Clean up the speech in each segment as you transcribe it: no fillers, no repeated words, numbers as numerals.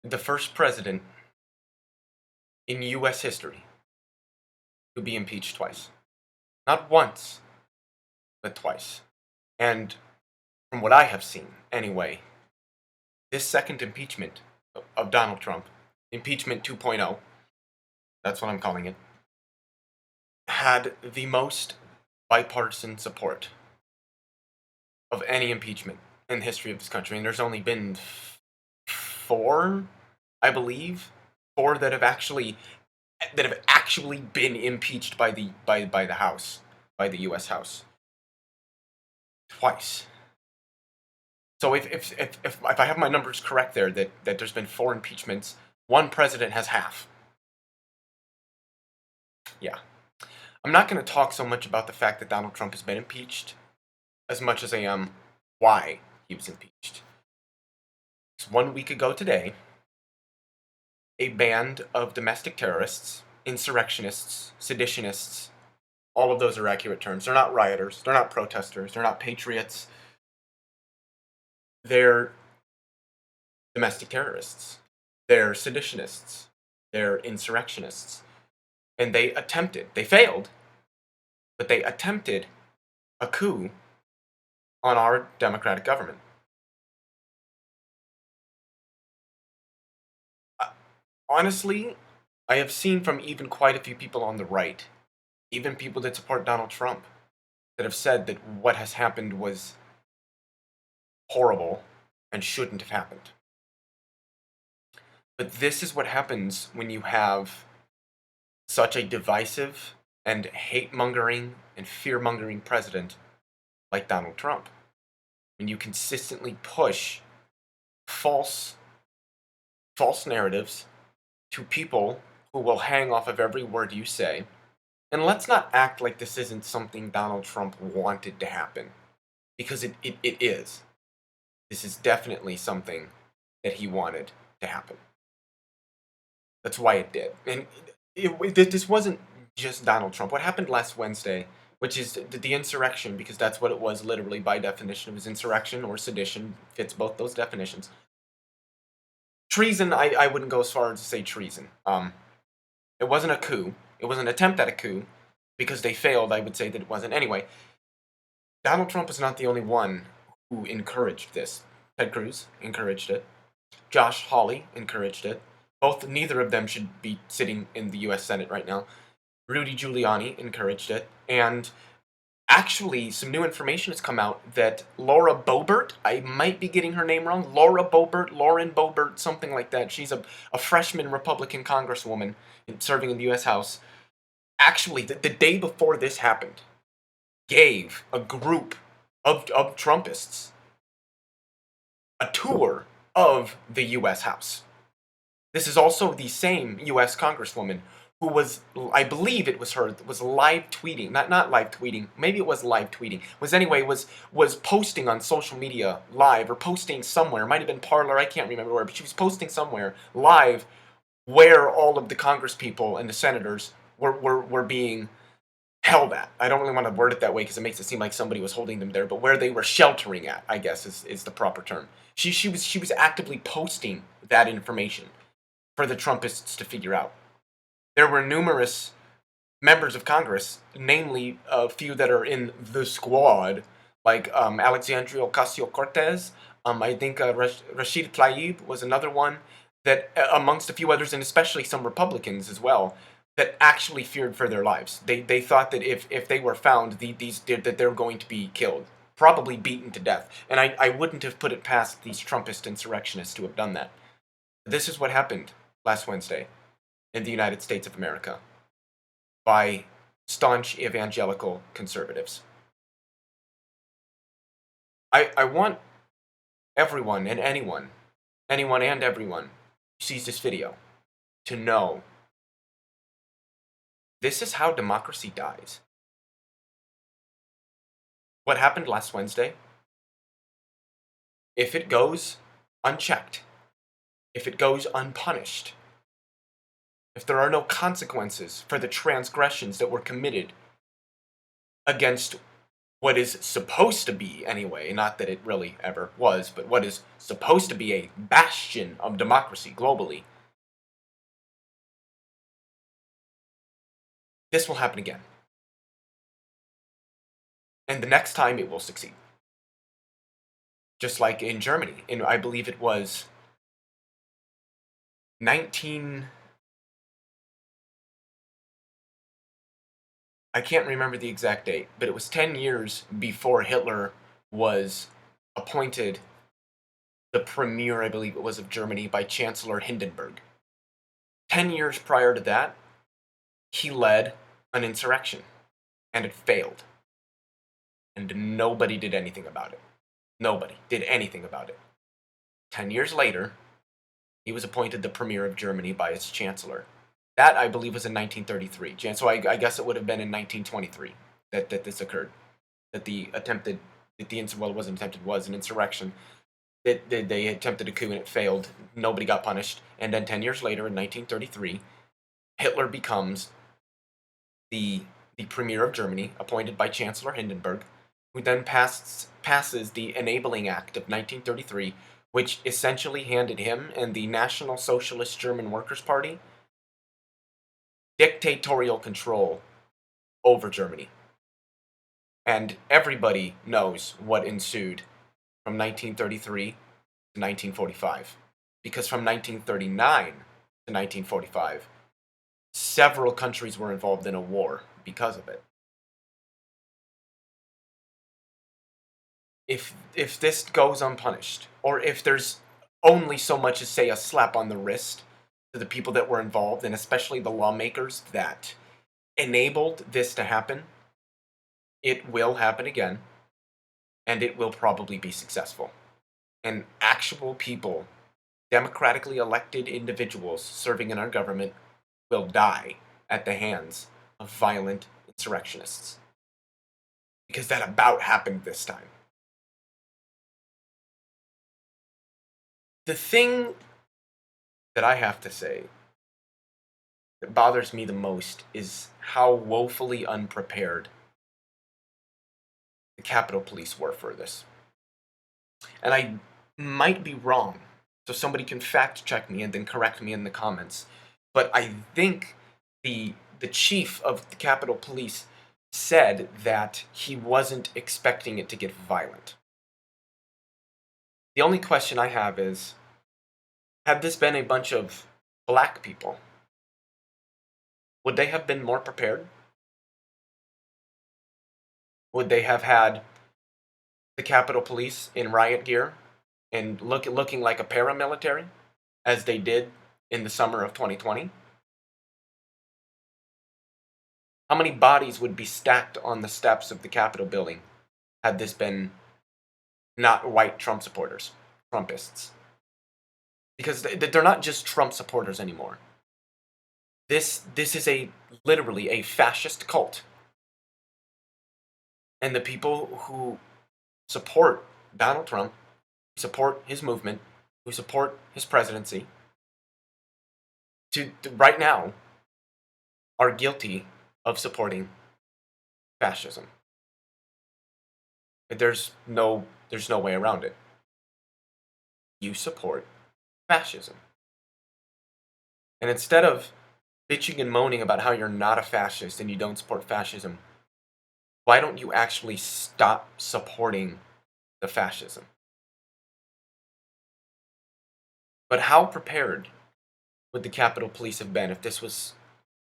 the first president in U.S. history to be impeached twice. Not once, but twice. And from what I have seen, anyway, this second impeachment of Donald Trump, impeachment 2.0, that's what I'm calling it, had the most bipartisan support of any impeachment in the history of this country. And there's only been four, I believe, four that have actually been impeached by the House, by the U.S. House, twice. So if I have my numbers correct there, that there's been four impeachments, one president has half. Yeah. I'm not going to talk so much about the fact that Donald Trump has been impeached as much as I am why he was impeached. 1 week ago today, a band of domestic terrorists, insurrectionists, seditionists, all of those are accurate terms. They're not rioters, they're not protesters, they're not patriots. They're domestic terrorists. They're seditionists. They're insurrectionists. And they failed, but they attempted a coup on our democratic government. Honestly, I have seen from even quite a few people on the right, even people that support Donald Trump, that have said that what has happened was horrible and shouldn't have happened. But this is what happens when you have such a divisive and hate-mongering and fear-mongering president like Donald Trump. When you consistently push false narratives to people who will hang off of every word you say. And let's not act like this isn't something Donald Trump wanted to happen, because it is. This is definitely something that he wanted to happen. That's why it did. And this wasn't just Donald Trump. What happened last Wednesday, which is the insurrection, because that's what it was literally by definition. It was insurrection or sedition, fits both those definitions. Treason, I wouldn't go as far as to say treason. It wasn't a coup. It was an attempt at a coup. Because they failed, I would say that it wasn't. Anyway, Donald Trump is not the only one who encouraged this. Ted Cruz encouraged it. Josh Hawley encouraged it. Neither of them should be sitting in the U.S. Senate right now. Rudy Giuliani encouraged it. And actually, some new information has come out that Laura Boebert, I might be getting her name wrong, Lauren Boebert, something like that. She's a freshman Republican congresswoman serving in the U.S. House. Actually, the day before this happened, gave a group of Trumpists a tour of the U.S. House. This is also the same U.S. congresswoman who was, I believe it was her, was live tweeting, not live tweeting, maybe it was live tweeting, was posting on social media live, or posting somewhere, it might have been Parler, I can't remember where, but she was posting somewhere live where all of the congresspeople and the senators were being held at. I don't really want to word it that way because it makes it seem like somebody was holding them there, but where they were sheltering at, I guess is the proper term. She was actively posting that information for the Trumpists to figure out. There were numerous members of Congress, namely a few that are in the squad, like Alexandria Ocasio-Cortez, I think Rashid Tlaib was another one, that amongst a few others, and especially some Republicans as well, that actually feared for their lives. They thought that if they were found, that they were going to be killed, probably beaten to death. And I wouldn't have put it past these Trumpist insurrectionists to have done that. This is what happened last Wednesday in the United States of America by staunch evangelical conservatives. I want everyone and anyone and everyone who sees this video to know this is how democracy dies. What happened last Wednesday, if it goes unchecked, if it goes unpunished, if there are no consequences for the transgressions that were committed against what is supposed to be, anyway, not that it really ever was, but what is supposed to be a bastion of democracy globally, this will happen again. And the next time it will succeed. Just like in Germany, in I believe it was 19 I can't remember the exact date, but it was 10 years before Hitler was appointed the premier, I believe it was, of Germany by Chancellor Hindenburg. 10 years prior to that, he led an insurrection, and it failed. And nobody did anything about it. Nobody did anything about it. 10 years later, he was appointed the premier of Germany by its chancellor. That, I believe, was in 1933. So I guess it would have been in 1923 that this occurred. That well, it wasn't attempted, was an insurrection. They attempted a coup and it failed. Nobody got punished. And then 10 years later, in 1933, Hitler becomes the premier of Germany, appointed by Chancellor Hindenburg, who then passes the Enabling Act of 1933, which essentially handed him and the National Socialist German Workers' Party dictatorial control over Germany. And everybody knows what ensued from 1933 to 1945. Because from 1939 to 1945, several countries were involved in a war because of it. If this goes unpunished, or if there's only so much as, say, a slap on the wrist to the people that were involved, and especially the lawmakers that enabled this to happen, it will happen again, and it will probably be successful. And actual people, democratically elected individuals serving in our government, will die at the hands of violent insurrectionists. Because that about happened this time. The thing that I have to say that bothers me the most is how woefully unprepared the Capitol Police were for this. And I might be wrong, so somebody can fact check me and then correct me in the comments. But I think the chief of the Capitol Police said that he wasn't expecting it to get violent. The only question I have is, had this been a bunch of black people, would they have been more prepared? Would they have had the Capitol Police in riot gear and looking like a paramilitary, as they did in the summer of 2020? How many bodies would be stacked on the steps of the Capitol building had this been not white Trump supporters, Trumpists? Because they're not just Trump supporters anymore. This is literally a fascist cult. And the people who support Donald Trump, who support his movement, who support his presidency, right now are guilty of supporting fascism. There's no way around it. You support fascism. And instead of bitching and moaning about how you're not a fascist and you don't support fascism, why don't you actually stop supporting the fascism? But how prepared would the Capitol Police have been if this was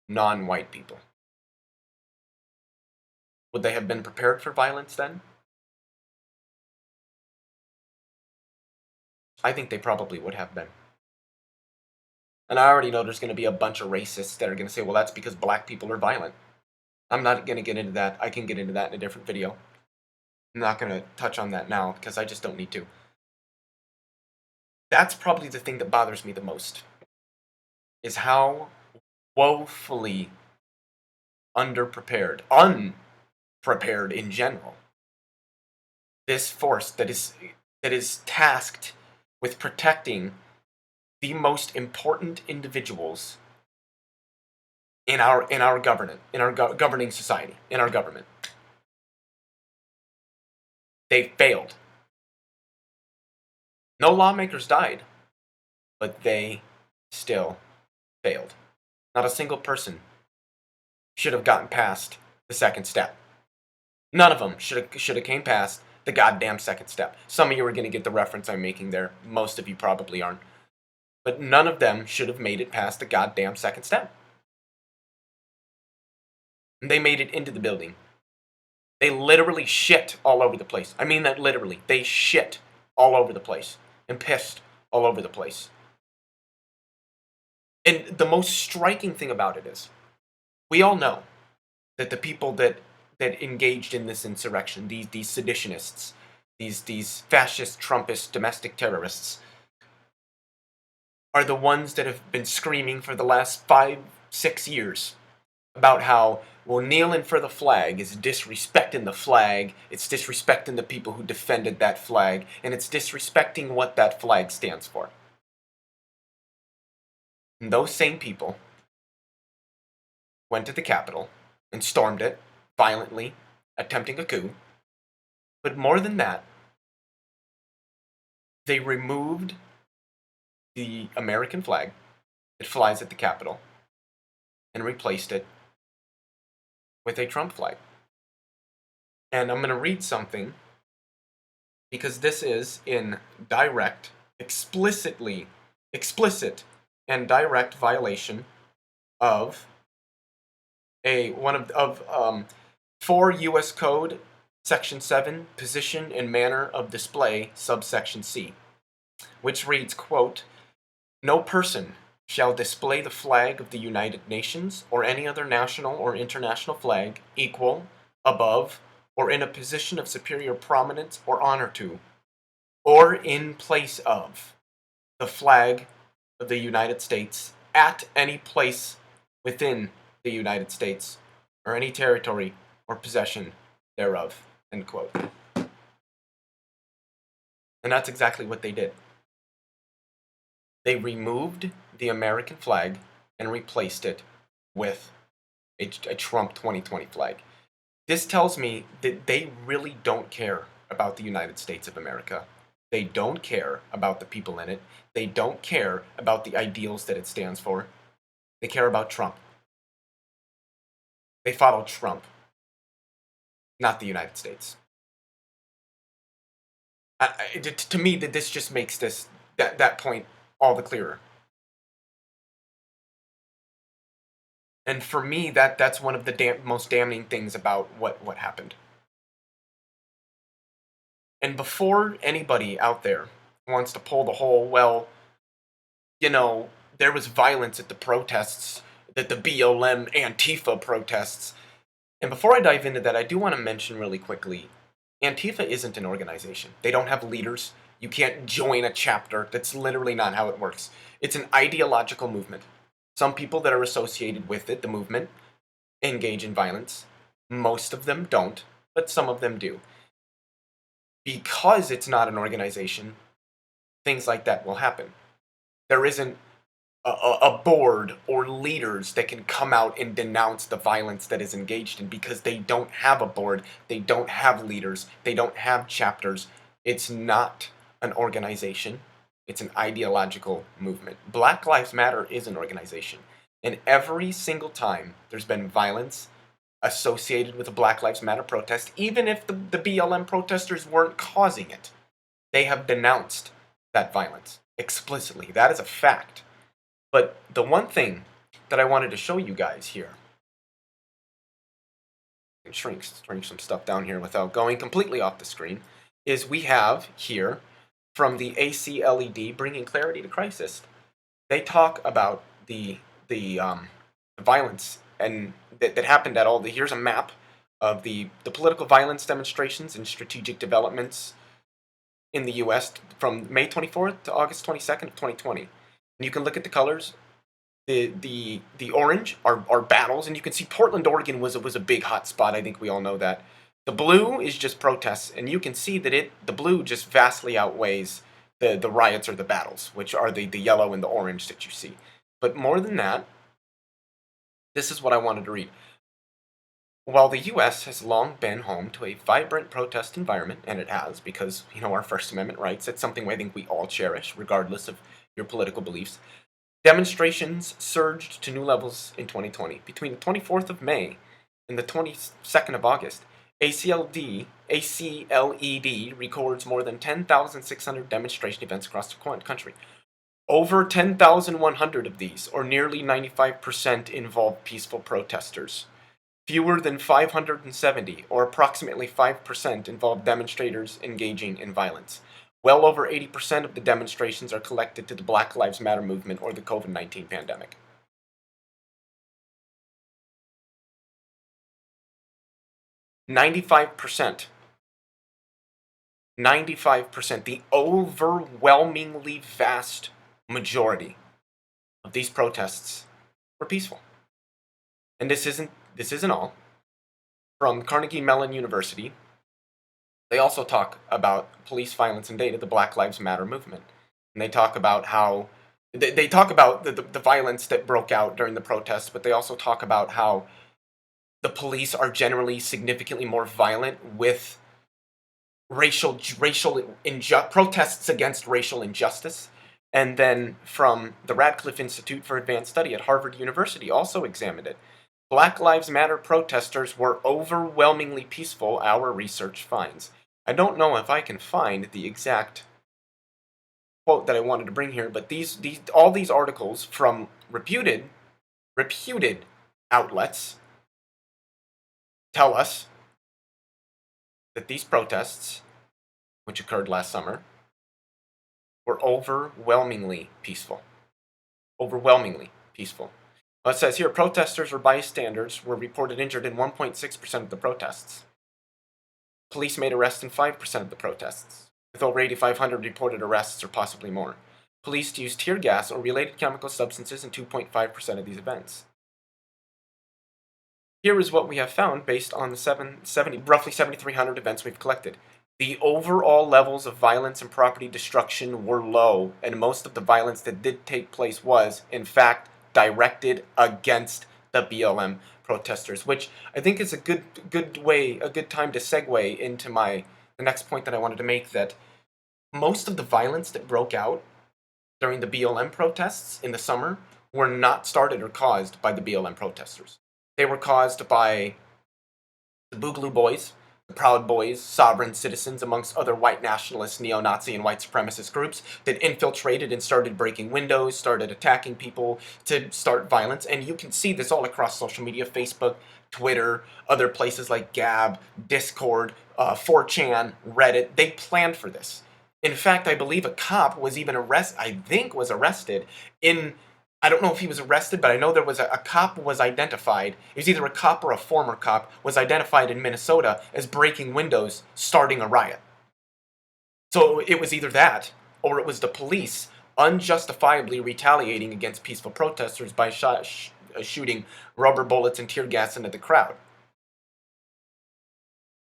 non-white people? Would they have been prepared for violence then? I think they probably would have been. And I already know there's going to be a bunch of racists that are going to say, well, that's because black people are violent. I'm not going to get into that. I can get into that in a different video. I'm not going to touch on that now because I just don't need to. That's probably the thing that bothers me the most, is how woefully unprepared in general, this force that is tasked with protecting the most important individuals in our governing society, in our government. They failed. No lawmakers died, but they still failed. Not a single person should have gotten past the second step. None of them should have came past the goddamn second step. Some of you are going to get the reference I'm making there. Most of you probably aren't. But none of them should have made it past the goddamn second step. And they made it into the building. They literally shit all over the place. I mean that literally. They shit all over the place and pissed all over the place. And the most striking thing about it is, we all know that the people that engaged in this insurrection, these seditionists, these fascist, Trumpist, domestic terrorists, are the ones that have been screaming for the last 5-6 years about how, well, kneeling for the flag is disrespecting the flag, it's disrespecting the people who defended that flag, and it's disrespecting what that flag stands for. And those same people went to the Capitol and stormed it violently, attempting a coup. But more than that, they removed the American flag that flies at the Capitol and replaced it with a Trump flag. And I'm going to read something because this is in explicit and direct violation of 4 U.S. Code, Section 7, Position and Manner of Display, subsection C, which reads, quote, "No person shall display the flag of the United Nations or any other national or international flag equal, above, or in a position of superior prominence or honor to, or in place of, the flag of the United States at any place within the United States or any territory or possession thereof," end quote. And that's exactly what they did. They removed the American flag and replaced it with a Trump 2020 flag. This tells me that they really don't care about the United States of America. They don't care about the people in it. They don't care about the ideals that it stands for. They care about Trump. They follow Trump, not the United States. To me, this just makes that point all the clearer. And for me, that's one of the most damning things about what happened. And before anybody out there wants to pull the whole, well, there was violence at the protests, that the BLM Antifa protests. And before I dive into that, I do want to mention really quickly, Antifa isn't an organization. They don't have leaders. You can't join a chapter. That's literally not how it works. It's an ideological movement. Some people that are associated with it, the movement, engage in violence. Most of them don't, but some of them do. Because it's not an organization, things like that will happen. There isn't a board or leaders that can come out and denounce the violence that is engaged in, because they don't have a board, they don't have leaders, they don't have chapters. It's not an organization. It's an ideological movement. Black Lives Matter is an organization. And every single time there's been violence associated with a Black Lives Matter protest, even if the BLM protesters weren't causing it, they have denounced that violence explicitly. That is a fact. But the one thing that I wanted to show you guys here, and shrink some stuff down here without going completely off the screen, is we have here from the ACLED, Bringing Clarity to Crisis. They talk about the violence and that happened at all the. Here's a map of the political violence demonstrations and strategic developments in the U.S. from May 24th to August 22nd of 2020. And you can look at the colors. The orange are battles, and you can see Portland, Oregon was a big hot spot. I think we all know that. The blue is just protests, and you can see that the blue just vastly outweighs the riots or the battles, which are the yellow and the orange that you see. But more than that, this is what I wanted to read. While the US has long been home to a vibrant protest environment, and it has because, our First Amendment rights, it's something I think we all cherish, regardless of your political beliefs, demonstrations surged to new levels in 2020. Between the 24th of May and the 22nd of August, ACLED records more than 10,600 demonstration events across the country. Over 10,100 of these, or nearly 95%, involved peaceful protesters. Fewer than 570, or approximately 5%, involved demonstrators engaging in violence. Well over 80% of the demonstrations are collected to the Black Lives Matter movement or the COVID-19 pandemic. 95%. 95%. The overwhelmingly vast majority of these protests were peaceful. And this isn't all. From Carnegie Mellon University, they also talk about police violence and data, the Black Lives Matter movement. And they talk about how they talk about the violence that broke out during the protests, but they also talk about how the police are generally significantly more violent with protests against racial injustice. And then from the Radcliffe Institute for Advanced Study at Harvard University also examined it. Black Lives Matter protesters were overwhelmingly peaceful, our research finds. I don't know if I can find the exact quote that I wanted to bring here, but all these articles from reputed outlets tell us that these protests, which occurred last summer, were overwhelmingly peaceful. Overwhelmingly peaceful. It says here, protesters or bystanders were reported injured in 1.6% of the protests. Police made arrests in 5% of the protests, with over 8,500 reported arrests or possibly more. Police used tear gas or related chemical substances in 2.5% of these events. Here is what we have found based on the roughly 7,300 events we've collected. The overall levels of violence and property destruction were low, and most of the violence that did take place was, in fact, directed against the BLM protesters, which I think is a good time to segue into the next point that I wanted to make, that most of the violence that broke out during the BLM protests in the summer were not started or caused by the BLM protesters. They were caused by the Boogaloo Boys, the Proud Boys, sovereign citizens, amongst other white nationalist, neo-Nazi, and white supremacist groups that infiltrated and started breaking windows, started attacking people to start violence. And you can see this all across social media, Facebook, Twitter, other places like Gab, Discord, 4chan, Reddit. They planned for this. In fact, I believe a cop was even arrested in... I don't know if he was arrested, but I know there was a cop was identified. It was either a cop or a former cop was identified in Minnesota as breaking windows, starting a riot. So it was either that, or it was the police unjustifiably retaliating against peaceful protesters by shooting rubber bullets and tear gas into the crowd.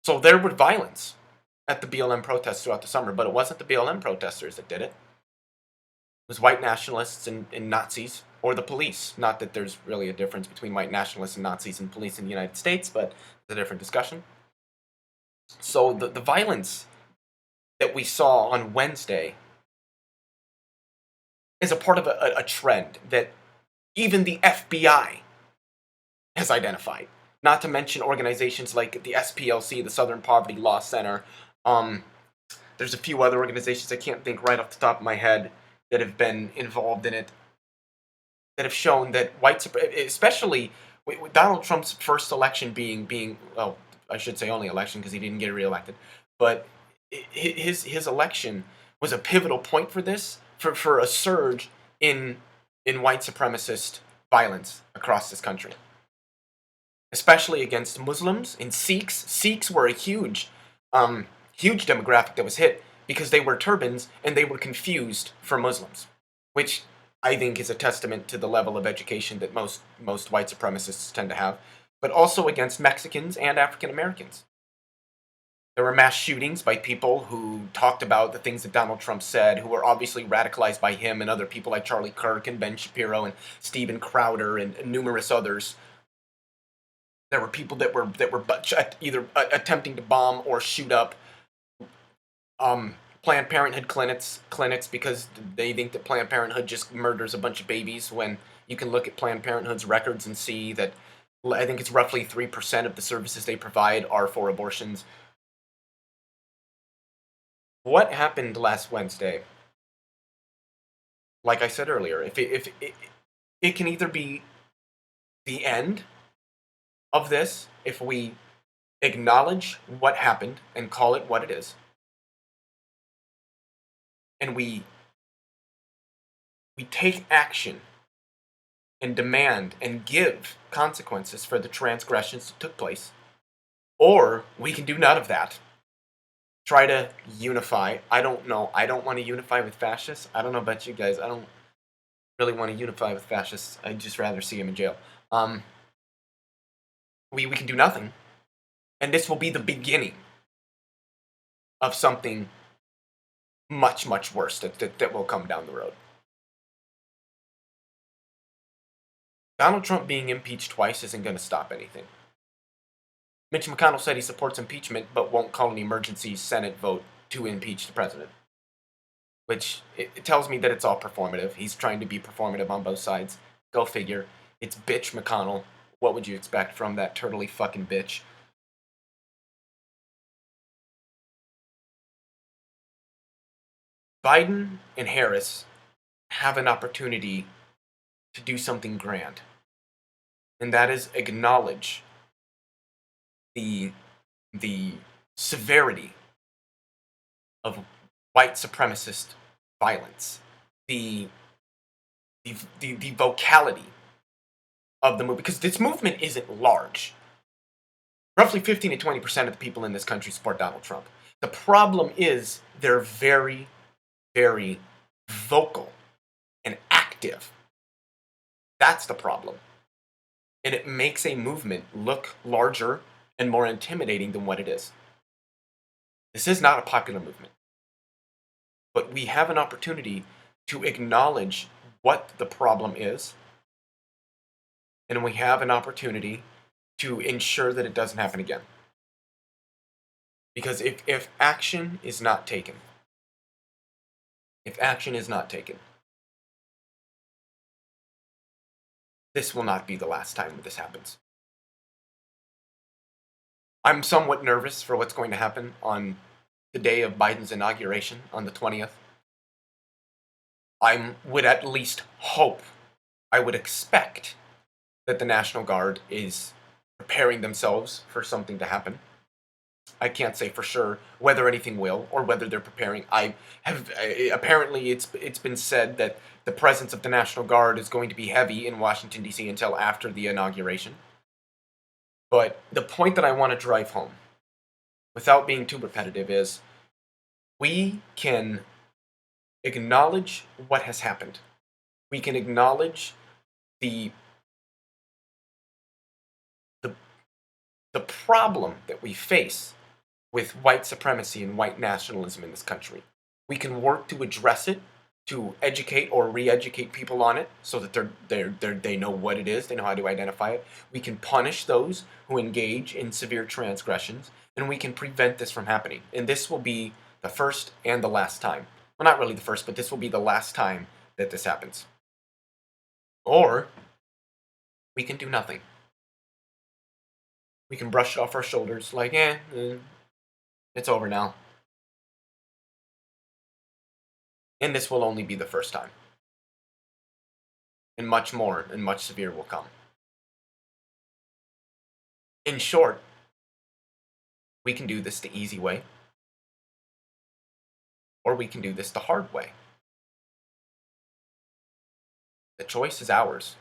So there was violence at the BLM protests throughout the summer, but it wasn't the BLM protesters that did it. It was white nationalists and Nazis, or the police. Not that there's really a difference between white nationalists and Nazis and police in the United States, but it's a different discussion. So the violence that we saw on Wednesday is a part of a trend that even the FBI has identified. Not to mention organizations like the SPLC, the Southern Poverty Law Center. There's a few other organizations I can't think right off the top of my head that have been involved in it, that have shown that especially with Donald Trump's first election being well, I should say only election because he didn't get reelected, but his election was a pivotal point for this, for a surge in white supremacist violence across this country, especially against Muslims and Sikhs. Sikhs were a huge demographic that was hit because they wear turbans and they were confused for Muslims, which I think is a testament to the level of education that most white supremacists tend to have, but also against Mexicans and African Americans. There were mass shootings by people who talked about the things that Donald Trump said, who were obviously radicalized by him and other people like Charlie Kirk and Ben Shapiro and Steven Crowder and numerous others. There were people that were either attempting to bomb or shoot up Planned Parenthood clinics because they think that Planned Parenthood just murders a bunch of babies, when you can look at Planned Parenthood's records and see that I think it's roughly 3% of the services they provide are for abortions. What happened last Wednesday? Like I said earlier, if it can either be the end of this if we acknowledge what happened and call it what it is, and we take action and demand and give consequences for the transgressions that took place, or we can do none of that. Try to unify. I don't know. I don't want to unify with fascists. I don't know about you guys. I don't really want to unify with fascists. I'd just rather see them in jail. We can do nothing. And this will be the beginning of something much, much worse that will come down the road. Donald Trump being impeached twice isn't going to stop anything. Mitch McConnell said he supports impeachment, but won't call an emergency Senate vote to impeach the president. Which, it tells me that it's all performative. He's trying to be performative on both sides. Go figure. It's bitch McConnell. What would you expect from that turtley fucking bitch? Biden and Harris have an opportunity to do something grand. And that is acknowledge the severity of white supremacist violence, the vocality of the movement, because this movement isn't large. Roughly 15 to 20% of the people in this country support Donald Trump. The problem is they're very, very vocal and active. That's the problem. And it makes a movement look larger and more intimidating than what it is. This is not a popular movement. But we have an opportunity to acknowledge what the problem is, and we have an opportunity to ensure that it doesn't happen again. Because if action is not taken, this will not be the last time that this happens. I'm somewhat nervous for what's going to happen on the day of Biden's inauguration on the 20th. I would at least hope, I would expect that the National Guard is preparing themselves for something to happen. I can't say for sure whether anything will or whether they're preparing. Apparently it's been said that the presence of the National Guard is going to be heavy in Washington, D.C. until after the inauguration. But the point that I want to drive home, without being too repetitive, is we can acknowledge what has happened. We can acknowledge the problem that we face with white supremacy and white nationalism in this country. We can work to address it, to educate or re-educate people on it so that they know what it is, they know how to identify it. We can punish those who engage in severe transgressions, and we can prevent this from happening. And this will be the first and the last time. Well, not really the first, but this will be the last time that this happens. Or we can do nothing. We can brush it off our shoulders like, it's over now. And this will only be the first time. And much more and much severe will come. In short, we can do this the easy way, or we can do this the hard way. The choice is ours.